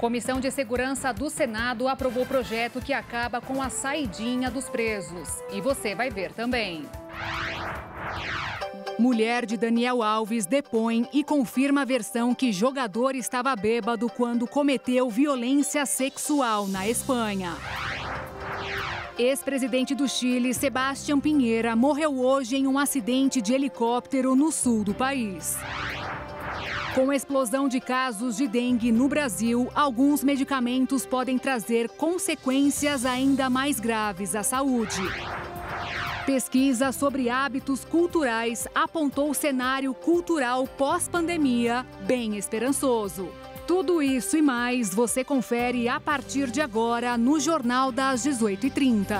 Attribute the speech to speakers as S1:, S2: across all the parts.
S1: Comissão de Segurança do Senado aprovou o projeto que acaba com a saidinha dos presos. E você vai ver também. Mulher de Daniel Alves depõe e confirma a versão que jogador estava bêbado quando cometeu violência sexual na Espanha. Ex-presidente do Chile, Sebastián Piñera, morreu hoje em um acidente de helicóptero no sul do país. Com a explosão de casos de dengue no Brasil, alguns medicamentos podem trazer consequências ainda mais graves à saúde. Pesquisa sobre hábitos culturais apontou o cenário cultural pós-pandemia bem esperançoso. Tudo isso e mais você confere a partir de agora no Jornal das 18h30.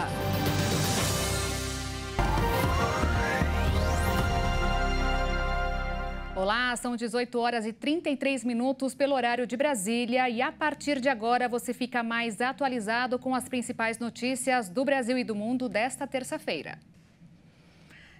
S1: Olá, são 18 horas e 33 minutos pelo horário de Brasília e a partir de agora você fica mais atualizado com as principais notícias do Brasil e do mundo desta terça-feira.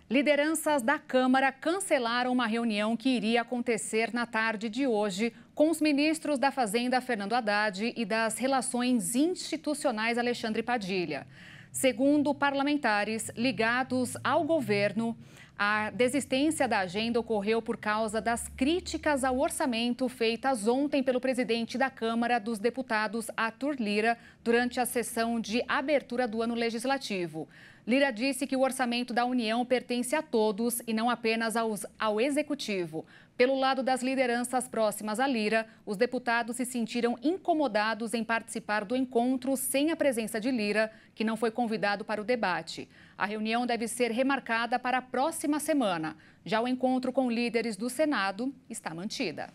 S1: Lideranças da Câmara cancelaram uma reunião que iria acontecer na tarde de hoje com os ministros da Fazenda, Fernando Haddad, e das Relações Institucionais, Alexandre Padilha. Segundo parlamentares ligados ao governo, a desistência da agenda ocorreu por causa das críticas ao orçamento feitas ontem pelo presidente da Câmara dos Deputados, Arthur Lira, durante a sessão de abertura do ano legislativo. Lira disse que o orçamento da União pertence a todos e não apenas ao Executivo. Pelo lado das lideranças próximas a Lira, os deputados se sentiram incomodados em participar do encontro sem a presença de Lira, que não foi convidado para o debate. A reunião deve ser remarcada para a próxima semana. Já o encontro com líderes do Senado está mantida.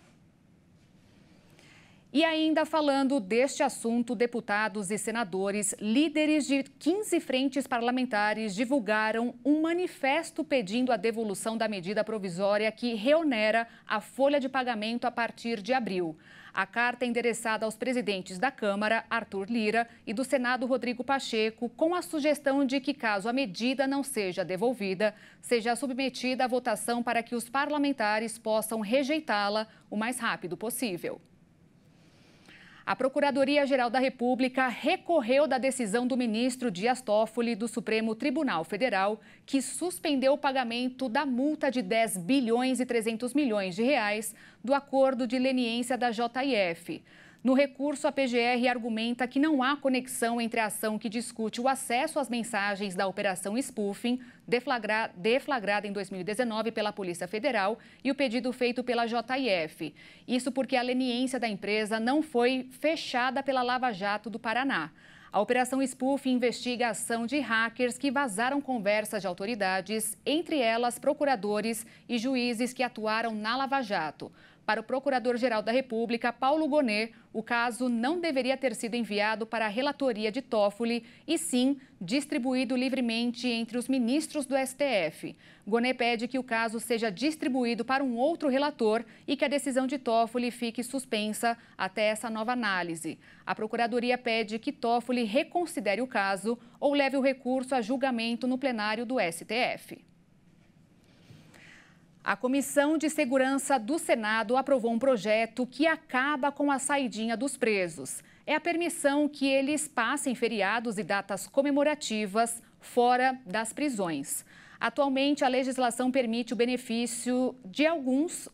S1: E ainda falando deste assunto, deputados e senadores, líderes de 15 frentes parlamentares divulgaram um manifesto pedindo a devolução da medida provisória que reonera a folha de pagamento a partir de abril. A carta é endereçada aos presidentes da Câmara, Arthur Lira, e do Senado, Rodrigo Pacheco, com a sugestão de que, caso a medida não seja devolvida, seja submetida à votação para que os parlamentares possam rejeitá-la o mais rápido possível. A Procuradoria-Geral da República recorreu da decisão do ministro Dias Toffoli do Supremo Tribunal Federal, que suspendeu o pagamento da multa de 10 bilhões e 300 milhões de reais do acordo de leniência da JF. No recurso, a PGR argumenta que não há conexão entre a ação que discute o acesso às mensagens da Operação Spoofing, deflagrada em 2019 pela Polícia Federal, e o pedido feito pela JF. Isso porque a leniência da empresa não foi fechada pela Lava Jato do Paraná. A Operação Spoofing investiga a ação de hackers que vazaram conversas de autoridades, entre elas procuradores e juízes que atuaram na Lava Jato. Para o Procurador-Geral da República, Paulo Gonet, o caso não deveria ter sido enviado para a relatoria de Toffoli e sim distribuído livremente entre os ministros do STF. Gonet pede que o caso seja distribuído para um outro relator e que a decisão de Toffoli fique suspensa até essa nova análise. A Procuradoria pede que Toffoli reconsidere o caso ou leve o recurso a julgamento no plenário do STF. A Comissão de Segurança do Senado aprovou um projeto que acaba com a saidinha dos presos. É a permissão que eles passem feriados e datas comemorativas fora das prisões. Atualmente, a legislação permite o benefício de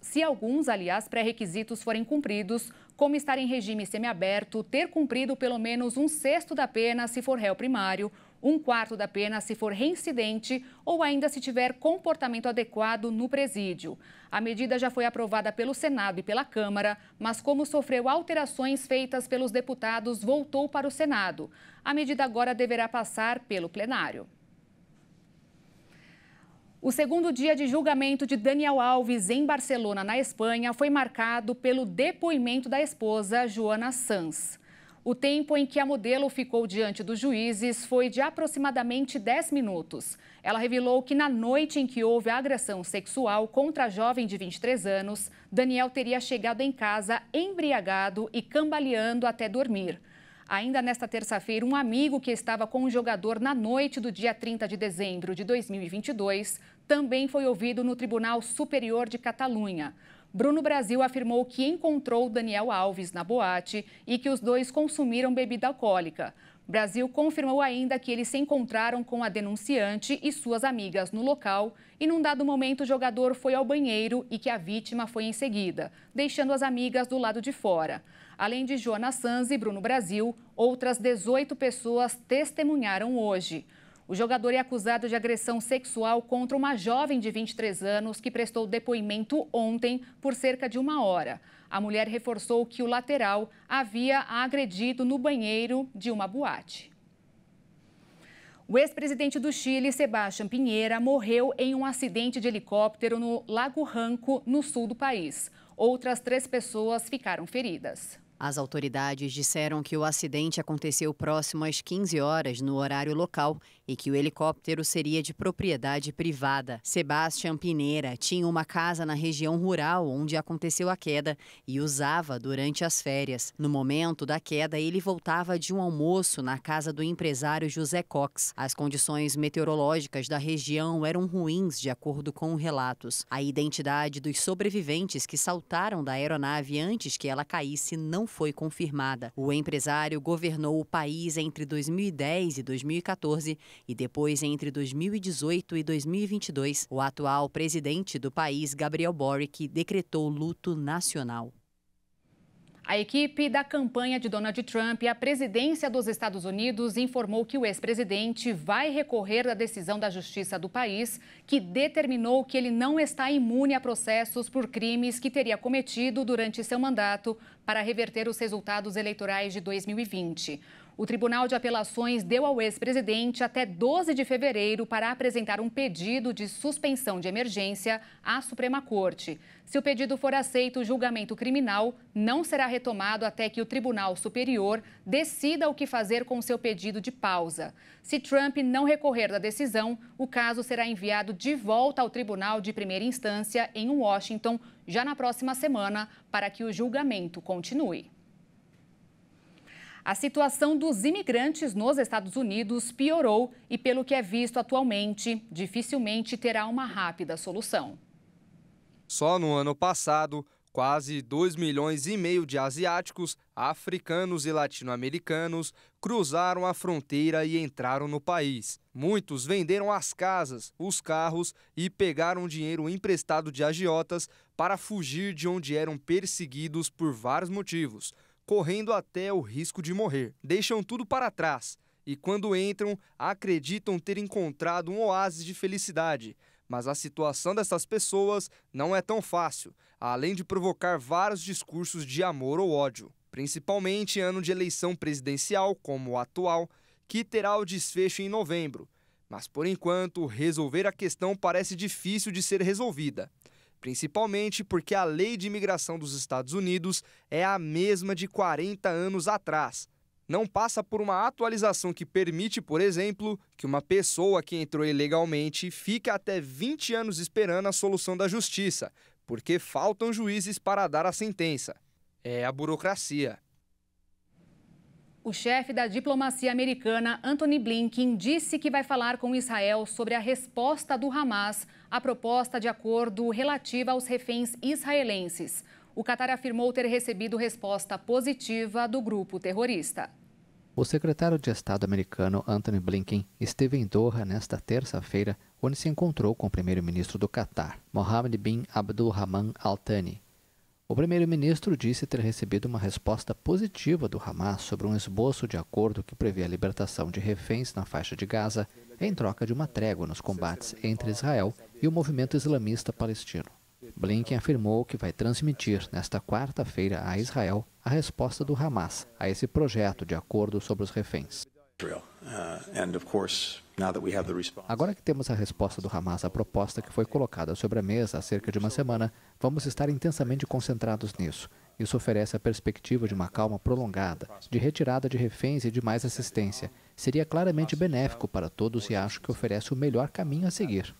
S1: se alguns, pré-requisitos forem cumpridos, como estar em regime semiaberto, ter cumprido pelo menos 1/6 da pena se for réu primário, 1/4 da pena se for reincidente ou ainda se tiver comportamento adequado no presídio. A medida já foi aprovada pelo Senado e pela Câmara, mas como sofreu alterações feitas pelos deputados, voltou para o Senado. A medida agora deverá passar pelo plenário. O segundo dia de julgamento de Daniel Alves em Barcelona, na Espanha, foi marcado pelo depoimento da esposa, Joana Sanz. O tempo em que a modelo ficou diante dos juízes foi de aproximadamente 10 minutos. Ela revelou que na noite em que houve a agressão sexual contra a jovem de 23 anos, Daniel teria chegado em casa embriagado e cambaleando até dormir. Ainda nesta terça-feira, um amigo que estava com o jogador na noite do dia 30 de dezembro de 2022 também foi ouvido no Tribunal Superior de Catalunha. Bruno Brasil afirmou que encontrou Daniel Alves na boate e que os dois consumiram bebida alcoólica. Brasil confirmou ainda que eles se encontraram com a denunciante e suas amigas no local e, num dado momento, o jogador foi ao banheiro e que a vítima foi em seguida, deixando as amigas do lado de fora. Além de Joana Sanz e Bruno Brasil, outras 18 pessoas testemunharam hoje. O jogador é acusado de agressão sexual contra uma jovem de 23 anos que prestou depoimento ontem por cerca de 1 hora. A mulher reforçou que o lateral havia a agredido no banheiro de uma boate. O ex-presidente do Chile, Sebastián Piñera, morreu em um acidente de helicóptero no Lago Ranco, no sul do país. Outras 3 pessoas ficaram feridas.
S2: As autoridades disseram que o acidente aconteceu próximo às 15 horas no horário local e que o helicóptero seria de propriedade privada. Sebastián Piñera tinha uma casa na região rural onde aconteceu a queda e usava durante as férias. No momento da queda, ele voltava de um almoço na casa do empresário José Cox. As condições meteorológicas da região eram ruins, de acordo com relatos. A identidade dos sobreviventes que saltaram da aeronave antes que ela caísse não foi confirmada. O empresário governou o país entre 2010 e 2014 e depois entre 2018 e 2022. O atual presidente do país, Gabriel Boric, decretou luto nacional.
S1: A equipe da campanha de Donald Trump à presidência dos Estados Unidos informou que o ex-presidente vai recorrer da decisão da Justiça do país, que determinou que ele não está imune a processos por crimes que teria cometido durante seu mandato para reverter os resultados eleitorais de 2020. O Tribunal de Apelações deu ao ex-presidente até 12 de fevereiro para apresentar um pedido de suspensão de emergência à Suprema Corte. Se o pedido for aceito, o julgamento criminal não será retomado até que o Tribunal Superior decida o que fazer com seu pedido de pausa. Se Trump não recorrer da decisão, o caso será enviado de volta ao Tribunal de Primeira Instância em Washington, já na próxima semana, para que o julgamento continue. A situação dos imigrantes nos Estados Unidos piorou e, pelo que é visto atualmente, dificilmente terá uma rápida solução.
S3: Só no ano passado, quase 2,5 milhões de asiáticos, africanos e latino-americanos cruzaram a fronteira e entraram no país. Muitos venderam as casas, os carros e pegaram dinheiro emprestado de agiotas para fugir de onde eram perseguidos por vários motivos, correndo até o risco de morrer. Deixam tudo para trás e, quando entram, acreditam ter encontrado um oásis de felicidade. Mas a situação dessas pessoas não é tão fácil, além de provocar vários discursos de amor ou ódio, principalmente em ano de eleição presidencial, como o atual, que terá o desfecho em novembro. Mas, por enquanto, resolver a questão parece difícil de ser resolvida, principalmente porque a lei de imigração dos Estados Unidos é a mesma de 40 anos atrás. Não passa por uma atualização que permite, por exemplo, que uma pessoa que entrou ilegalmente fique até 20 anos esperando a solução da justiça, porque faltam juízes para dar a sentença. É a burocracia.
S1: O chefe da diplomacia americana, Antony Blinken, disse que vai falar com Israel sobre a resposta do Hamas à proposta de acordo relativa aos reféns israelenses. O Catar afirmou ter recebido resposta positiva do grupo terrorista.
S4: O secretário de Estado americano, Antony Blinken, esteve em Doha nesta terça-feira, onde se encontrou com o primeiro-ministro do Catar, Mohammed bin Abdulrahman Al Thani. O primeiro-ministro disse ter recebido uma resposta positiva do Hamas sobre um esboço de acordo que prevê a libertação de reféns na faixa de Gaza em troca de uma trégua nos combates entre Israel e o movimento islamista palestino. Blinken afirmou que vai transmitir nesta quarta-feira a Israel a resposta do Hamas a esse projeto de acordo sobre os reféns. Agora que temos a resposta do Hamas à proposta que foi colocada sobre a mesa há cerca de uma semana, vamos estar intensamente concentrados nisso. Isso oferece a perspectiva de uma calma prolongada, de retirada de reféns e de mais assistência. Seria claramente benéfico para todos e acho que oferece o melhor caminho a seguir.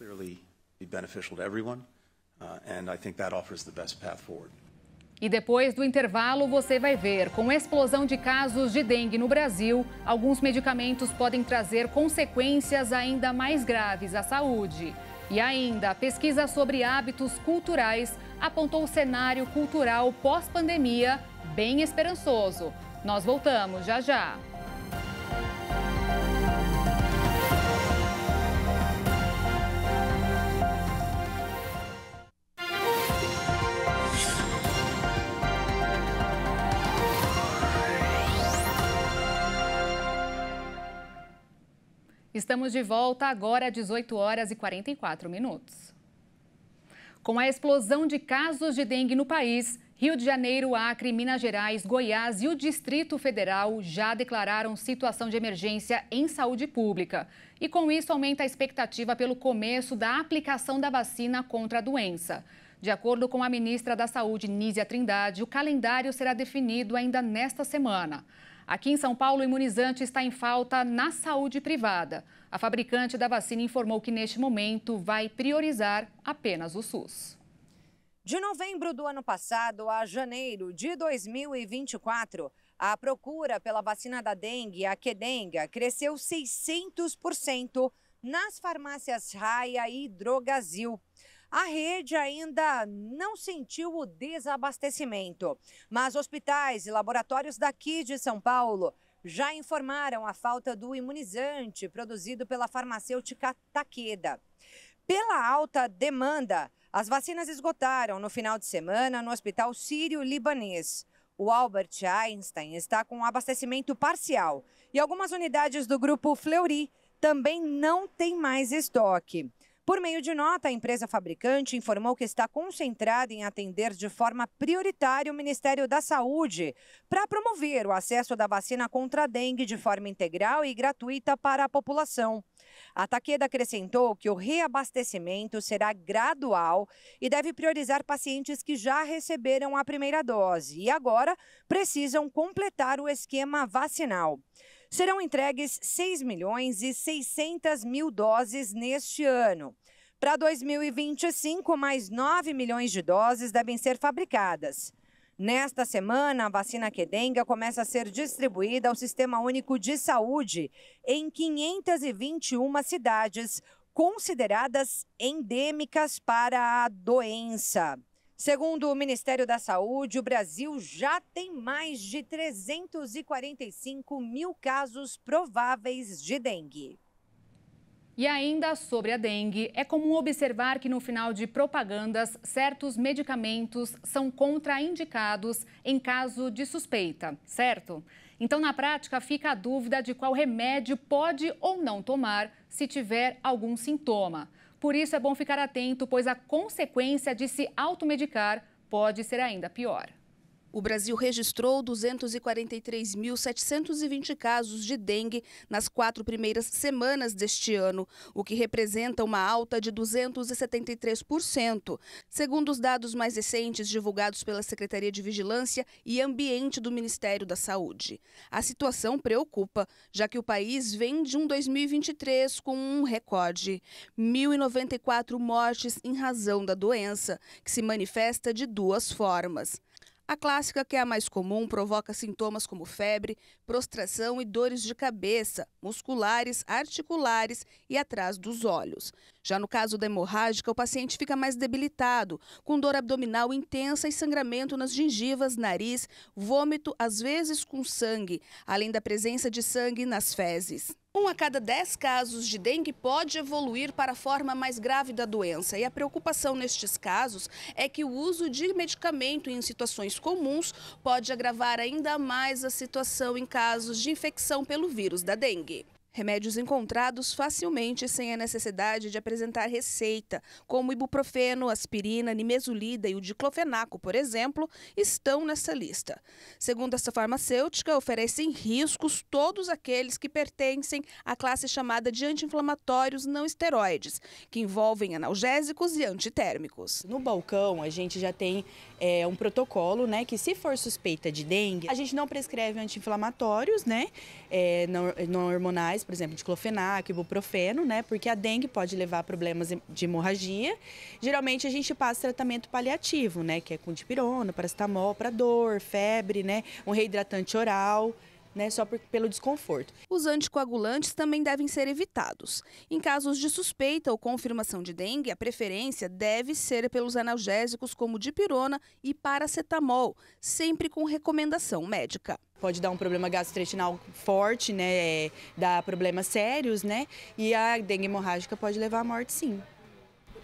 S1: E depois do intervalo, você vai ver, com explosão de casos de dengue no Brasil, alguns medicamentos podem trazer consequências ainda mais graves à saúde. E ainda, a pesquisa sobre hábitos culturais apontou o cenário cultural pós-pandemia bem esperançoso. Nós voltamos já já. Estamos de volta agora às 18 horas e 44 minutos. Com a explosão de casos de dengue no país, Rio de Janeiro, Acre, Minas Gerais, Goiás e o Distrito Federal já declararam situação de emergência em saúde pública. E com isso aumenta a expectativa pelo começo da aplicação da vacina contra a doença. De acordo com a ministra da Saúde, Nízia Trindade, o calendário será definido ainda nesta semana. Aqui em São Paulo, o imunizante está em falta na saúde privada. A fabricante da vacina informou que, neste momento, vai priorizar apenas o SUS.
S5: De novembro do ano passado a janeiro de 2024, a procura pela vacina da dengue, a Qdenga, cresceu 600% nas farmácias Raia e Drogasil. A rede ainda não sentiu o desabastecimento, mas hospitais e laboratórios daqui de São Paulo já informaram a falta do imunizante produzido pela farmacêutica Takeda. Pela alta demanda, as vacinas esgotaram no final de semana no Hospital Sírio-Libanês. O Albert Einstein está com abastecimento parcial e algumas unidades do grupo Fleury também não têm mais estoque. Por meio de nota, a empresa fabricante informou que está concentrada em atender de forma prioritária o Ministério da Saúde para promover o acesso da vacina contra a dengue de forma integral e gratuita para a população. A Takeda acrescentou que o reabastecimento será gradual e deve priorizar pacientes que já receberam a primeira dose e agora precisam completar o esquema vacinal. Serão entregues 6.600.000 doses neste ano. Para 2025, mais 9 milhões de doses devem ser fabricadas. Nesta semana, a vacina Qdenga começa a ser distribuída ao Sistema Único de Saúde em 521 cidades consideradas endêmicas para a doença. Segundo o Ministério da Saúde, o Brasil já tem mais de 345 mil casos prováveis de dengue.
S1: E ainda sobre a dengue, é comum observar que no final de propagandas, certos medicamentos são contraindicados em caso de suspeita, certo? Então, na prática, fica a dúvida de qual remédio pode ou não tomar se tiver algum sintoma. Por isso, é bom ficar atento, pois a consequência de se automedicar pode ser ainda pior.
S6: O Brasil registrou 243.720 casos de dengue nas 4 primeiras semanas deste ano, o que representa uma alta de 273%, segundo os dados mais recentes divulgados pela Secretaria de Vigilância e Ambiente do Ministério da Saúde. A situação preocupa, já que o país vem de um 2023 com um recorde: 1.094 mortes em razão da doença, que se manifesta de 2 formas. A clássica, que é a mais comum, provoca sintomas como febre, prostração e dores de cabeça, musculares, articulares e atrás dos olhos. Já no caso da hemorrágica, o paciente fica mais debilitado, com dor abdominal intensa e sangramento nas gengivas, nariz, vômito, às vezes com sangue, além da presença de sangue nas fezes. 1 a cada 10 casos de dengue pode evoluir para a forma mais grave da doença. E a preocupação nestes casos é que o uso de medicamento em situações comuns pode agravar ainda mais a situação em casos de infecção pelo vírus da dengue. Remédios encontrados facilmente sem a necessidade de apresentar receita, como ibuprofeno, aspirina, nimesulida e o diclofenaco, por exemplo, estão nessa lista. Segundo essa farmacêutica, oferecem riscos todos aqueles que pertencem à classe chamada de anti-inflamatórios não esteroides, que envolvem analgésicos e antitérmicos.
S7: No balcão, a gente já tem um protocolo, né, que se for suspeita de dengue, a gente não prescreve anti-inflamatórios, né, não hormonais, por exemplo, diclofenaco, ibuprofeno, né? Porque a dengue pode levar a problemas de hemorragia. Geralmente a gente passa tratamento paliativo, né? Que é com dipirona, paracetamol para dor, febre, né? Um reidratante oral. né, só pelo desconforto.
S6: Os anticoagulantes também devem ser evitados. Em casos de suspeita ou confirmação de dengue, a preferência deve ser pelos analgésicos como dipirona e paracetamol, sempre com recomendação médica.
S7: Pode dar um problema gastrointestinal forte, né, dar problemas sérios, né, e a dengue hemorrágica pode levar à morte, sim.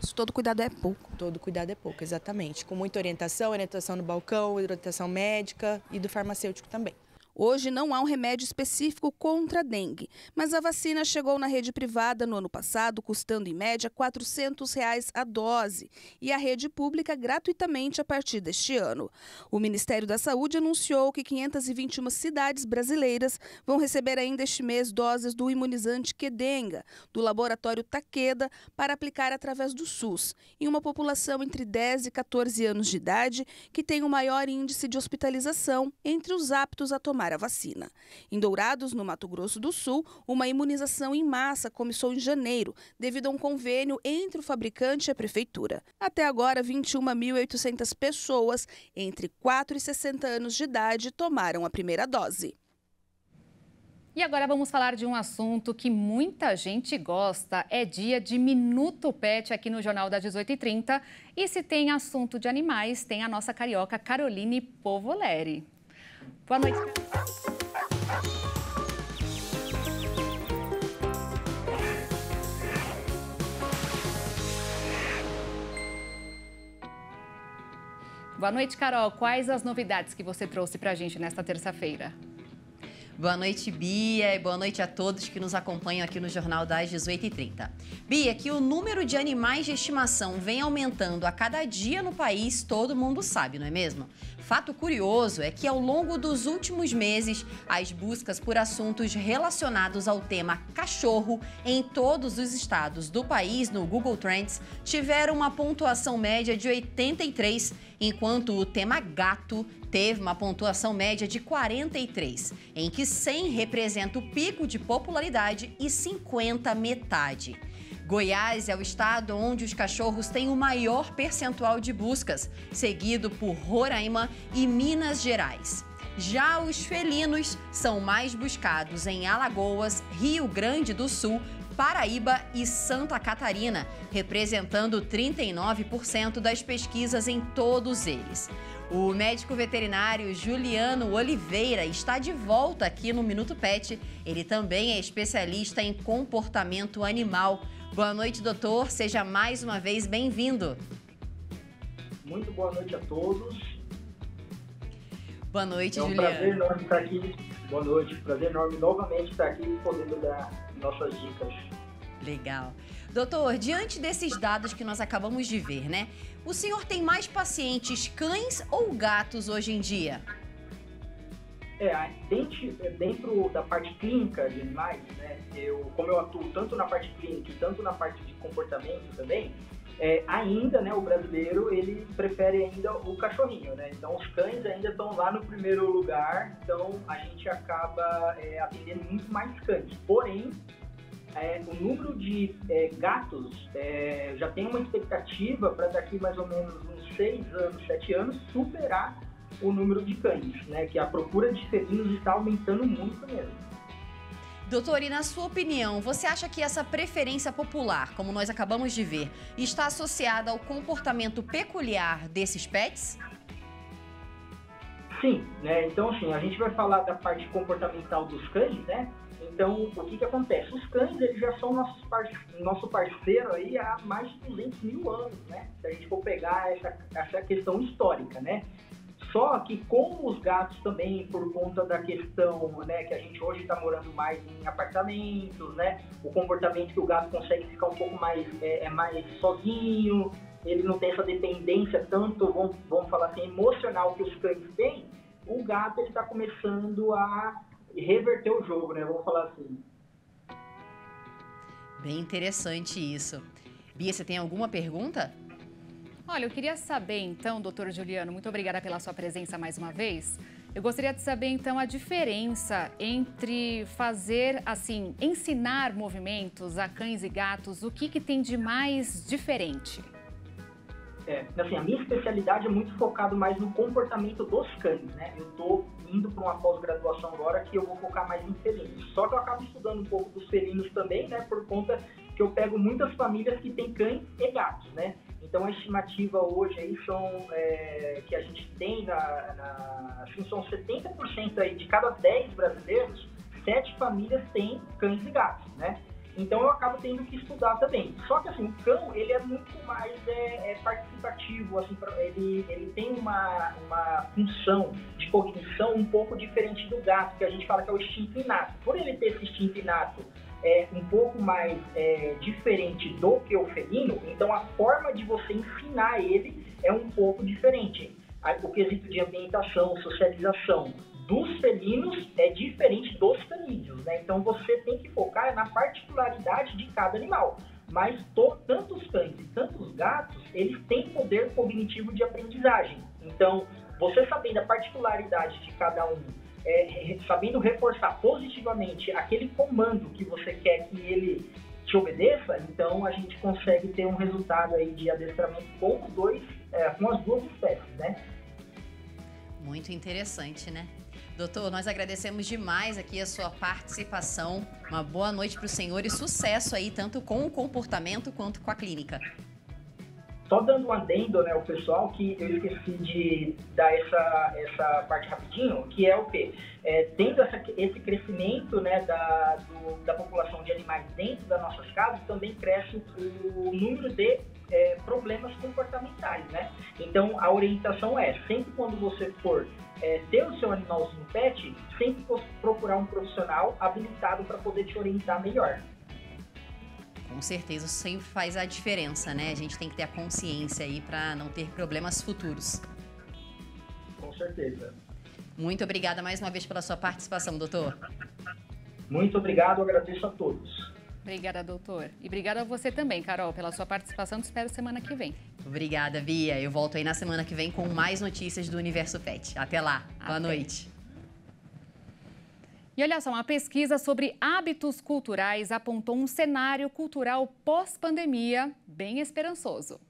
S6: Isso, todo cuidado é pouco.
S7: Todo cuidado é pouco, exatamente. Com muita orientação no balcão, orientação médica e do farmacêutico também.
S6: Hoje não há um remédio específico contra a dengue, mas a vacina chegou na rede privada no ano passado, custando em média R$ 400 a dose, e a rede pública gratuitamente a partir deste ano. O Ministério da Saúde anunciou que 521 cidades brasileiras vão receber ainda este mês doses do imunizante Qdenga, do laboratório Takeda, para aplicar através do SUS, em uma população entre 10 e 14 anos de idade, que tem o maior índice de hospitalização entre os aptos a tomar a vacina. Em Dourados, no Mato Grosso do Sul, uma imunização em massa começou em janeiro, devido a um convênio entre o fabricante e a prefeitura. Até agora, 21.800 pessoas entre 4 e 60 anos de idade tomaram a primeira dose.
S1: E agora vamos falar de um assunto que muita gente gosta. É dia de Minuto Pet aqui no Jornal das 18h30. E se tem assunto de animais, tem a nossa carioca Caroline Povoleri. Boa noite. Boa noite, Carol. Quais as novidades que você trouxe para a gente nesta terça-feira?
S2: Boa noite, Bia, e boa noite a todos que nos acompanham aqui no Jornal das 18h30. Bia, que o número de animais de estimação vem aumentando a cada dia no país, todo mundo sabe, não é mesmo? Fato curioso é que ao longo dos últimos meses, as buscas por assuntos relacionados ao tema cachorro em todos os estados do país no Google Trends tiveram uma pontuação média de 83, enquanto o tema gato teve uma pontuação média de 43, em que 100 representa o pico de popularidade e 50 metade. Goiás é o estado onde os cachorros têm o maior percentual de buscas, seguido por Roraima e Minas Gerais. Já os felinos são mais buscados em Alagoas, Rio Grande do Sul, Paraíba e Santa Catarina, representando 39% das pesquisas em todos eles. O médico veterinário Juliano Oliveira está de volta aqui no Minuto Pet. Ele também é especialista em comportamento animal. Boa noite, doutor. Seja mais uma vez bem-vindo.
S8: Muito boa noite a todos.
S2: Boa noite, Juliano.
S8: É um prazer enorme estar aqui. Boa noite. Prazer enorme novamente estar aqui podendo dar nossas dicas.
S2: Legal. Doutor, diante desses dados que nós acabamos de ver, né? O senhor tem mais pacientes cães ou gatos hoje em dia?
S8: Dentro da parte clínica de animais, né? Como eu atuo tanto na parte clínica e tanto na parte de comportamento também, ainda, né, o brasileiro, ele prefere ainda o cachorrinho, né? Então, os cães ainda estão lá no primeiro lugar, então a gente acaba atendendo muito mais cães. Porém, o número de gatos já tem uma expectativa para daqui mais ou menos uns 6 anos, 7 anos, superar o número de cães, né? Que a procura de felinos está aumentando muito mesmo.
S2: Doutor, e na sua opinião, você acha que essa preferência popular, como nós acabamos de ver, está associada ao comportamento peculiar desses pets?
S8: Sim, né? Então, assim, a gente vai falar da parte comportamental dos cães, né? Então, o que acontece? Os cães, eles já são nosso parceiro aí há mais de 200 mil anos, né? Se a gente for pegar essa questão histórica, né? Só que com os gatos também, por conta da questão, né, que a gente hoje está morando mais em apartamentos, né, o comportamento que o gato consegue ficar um pouco mais, mais sozinho, ele não tem essa dependência tanto, vamos falar assim, emocional que os cães têm, o gato está começando a reverter o jogo, né, vamos falar assim.
S2: Bem interessante isso. Bia, você tem alguma pergunta?
S1: Olha, eu queria saber então, doutor Juliano, muito obrigada pela sua presença mais uma vez. Eu gostaria de saber então a diferença entre fazer, assim, ensinar movimentos a cães e gatos, o que tem de mais diferente?
S8: Assim, a minha especialidade é muito focado mais no comportamento dos cães, né? Eu estou indo para uma pós-graduação agora que eu vou focar mais em felinos. Só que eu acabo estudando um pouco dos felinos também, né, por conta que eu pego muitas famílias que têm cães e gatos, né? Então a estimativa hoje aí são, que a gente tem, assim, são 70% aí de cada 10 brasileiros, 7 famílias têm cães e gatos, né? Então eu acabo tendo que estudar também. Só que assim, o cão, ele é muito mais participativo, assim, ele tem uma função de cognição um pouco diferente do gato, que a gente fala que é o instinto inato. Por ele ter esse instinto inato um pouco mais diferente do que o felino, então a forma de você ensinar ele é um pouco diferente. O quesito de ambientação, socialização dos felinos é diferente dos felinos, né? Então você tem que focar na particularidade de cada animal. Mas tanto os cães e tanto os gatos, eles têm poder cognitivo de aprendizagem. Então, você sabendo a particularidade de cada um, sabendo reforçar positivamente aquele comando que você quer que ele te obedeça, então a gente consegue ter um resultado aí de adestramento com as duas espécies, né?
S2: Muito interessante, né? Doutor, nós agradecemos demais aqui a sua participação. Uma boa noite para o senhor e sucesso aí, tanto com o comportamento quanto com a clínica.
S8: Só dando um adendo, né, ao pessoal, que eu esqueci de dar essa parte rapidinho, que é o quê? Tendo esse crescimento, né, da população de animais dentro das nossas casas, também cresce o número de problemas comportamentais, né? Então, a orientação sempre quando você for ter o seu animalzinho pet, sempre procurar um profissional habilitado para poder te orientar melhor.
S2: Com certeza, isso sempre faz a diferença, né? A gente tem que ter a consciência aí para não ter problemas futuros.
S8: Com certeza.
S2: Muito obrigada mais uma vez pela sua participação, doutor.
S8: Muito obrigado, agradeço a todos.
S1: Obrigada, doutor. E obrigada a você também, Carol, pela sua participação. Te espero semana que vem.
S2: Obrigada, Bia. Eu volto aí na semana que vem com mais notícias do Universo Pet. Até lá. Boa noite.
S1: E olha só, uma pesquisa sobre hábitos culturais apontou um cenário cultural pós-pandemia bem esperançoso.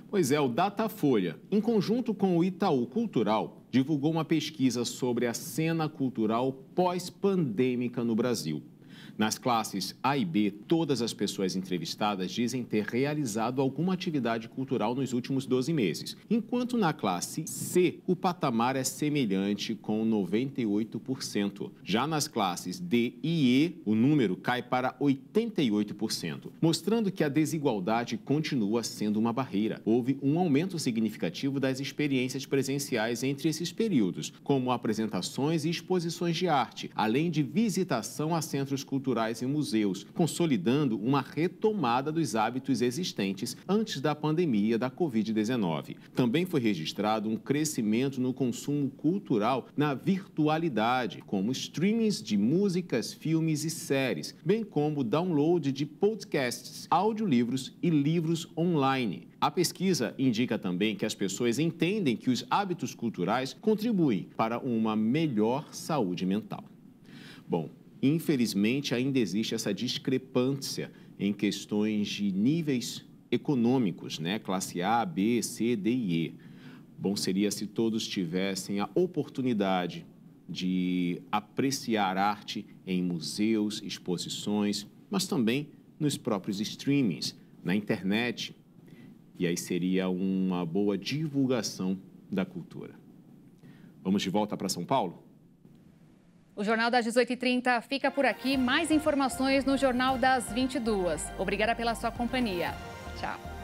S9: Pois é, o Datafolha, em conjunto com o Itaú Cultural, divulgou uma pesquisa sobre a cena cultural pós-pandêmica no Brasil. Nas classes A e B, todas as pessoas entrevistadas dizem ter realizado alguma atividade cultural nos últimos 12 meses, enquanto na classe C, o patamar é semelhante, com 98%. Já nas classes D e E, o número cai para 88%, mostrando que a desigualdade continua sendo uma barreira. Houve um aumento significativo das experiências presenciais entre esses períodos, como apresentações e exposições de arte, além de visitação a centros culturais e museus, consolidando uma retomada dos hábitos existentes antes da pandemia da Covid-19. Também foi registrado um crescimento no consumo cultural na virtualidade, como streamings de músicas, filmes e séries, bem como download de podcasts, audiolivros e livros online. A pesquisa indica também que as pessoas entendem que os hábitos culturais contribuem para uma melhor saúde mental. Bom, infelizmente, ainda existe essa discrepância em questões de níveis econômicos, né? Classe A, B, C, D e E. Bom seria se todos tivessem a oportunidade de apreciar arte em museus, exposições, mas também nos próprios streamings, na internet. E aí seria uma boa divulgação da cultura. Vamos de volta para São Paulo?
S1: O Jornal das 18h30 fica por aqui. Mais informações no Jornal das 22h. Obrigada pela sua companhia. Tchau.